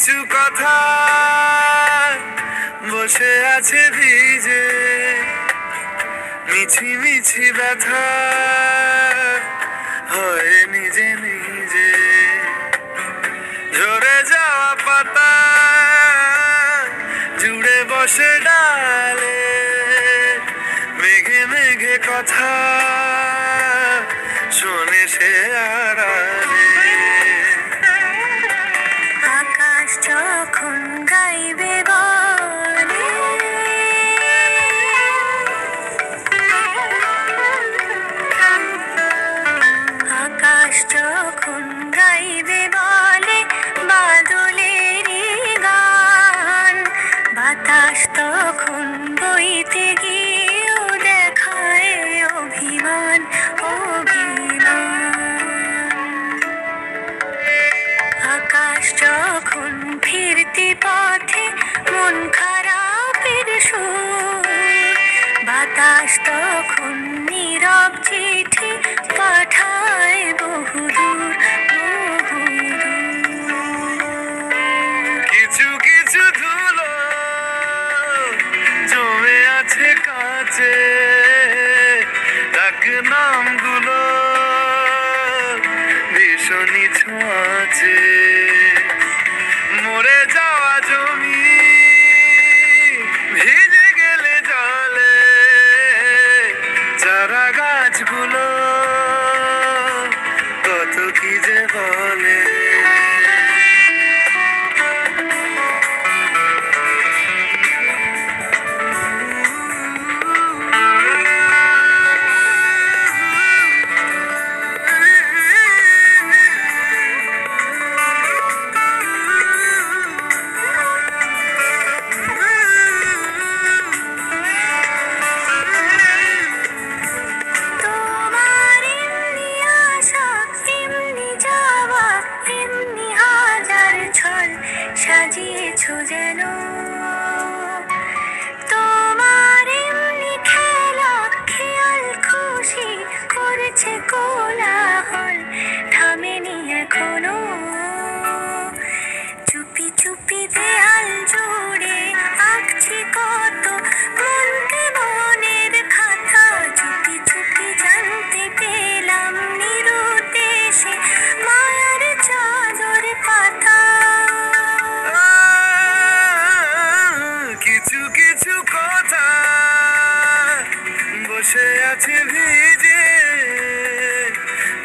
কিছু কথা বসে আছে ভিজে, মিছি মিছি ব্যথা হয় নিজে নিজে। ঝরে যাওয়া পাতা জুড়ে বসে ডালে, মেঘে মেঘে কথা শোনে সে আড়ালে। আকাশ যখন গাইবে বলে, আকাশ যখন গাইবে বলে বাদলেরই গান, বাতাস তখন বইতে গিয়েও দেখায় অভিমান অভিমান। আকাশ যখন ফিরতি পথে মন খারাপের সুর, বাতাস তখন নীরব চিঠি পাঠায় বহুদূর বহুদূর। কিছু কিছু ধুলো জমে আছে কাছে, ডাক নামগুলো ভীষণই ছোঁয়াছে। মরে যাওয়া জমি ভিজে গেলে জলে, চারা গাছগুলো কত কি যে বলে। তোমার এমনি আসা এমনি যাওয়া, এমনি হাজার ছল সাজিয়েছো যেন। তোমার এমনি খেলা খেয়াল খুশি করেছে কোলাহল, থামেনি এখনো। চুপি চুপি দেয়াল জুড়ে আঁকছি কত মনকে মনের খাতা, চুপি চুপি জানতে পেলাম নিরুদ্দেশে মায়ার চাদর পাতা। কিছু কিছু কথা বসে আছে ভিজে,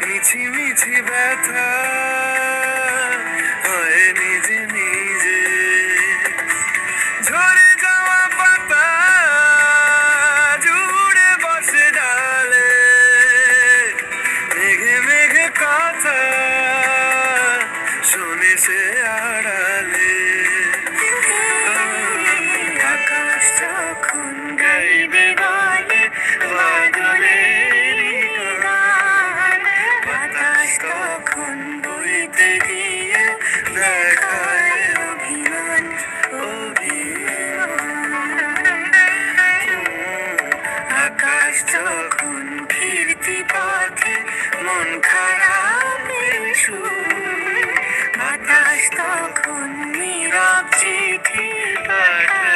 মিছি মিছি ব্যথা হয় নিজে নিজে। ঝরে যাওয়া পাতা জুড়ে বসে ডালে, মেঘে মেঘে কথা শুনে সে আড়ালে। আকাশ যখন গাইবে বলে বাদলের গান, বাতাস তখন বইতে গিয়ে দেখায় অভিমান অভিমান। আকাশ যখন ফিরতি পথে মন খারাপের সুর, বাতাস তখন নীরব চিঠি পাঠায়।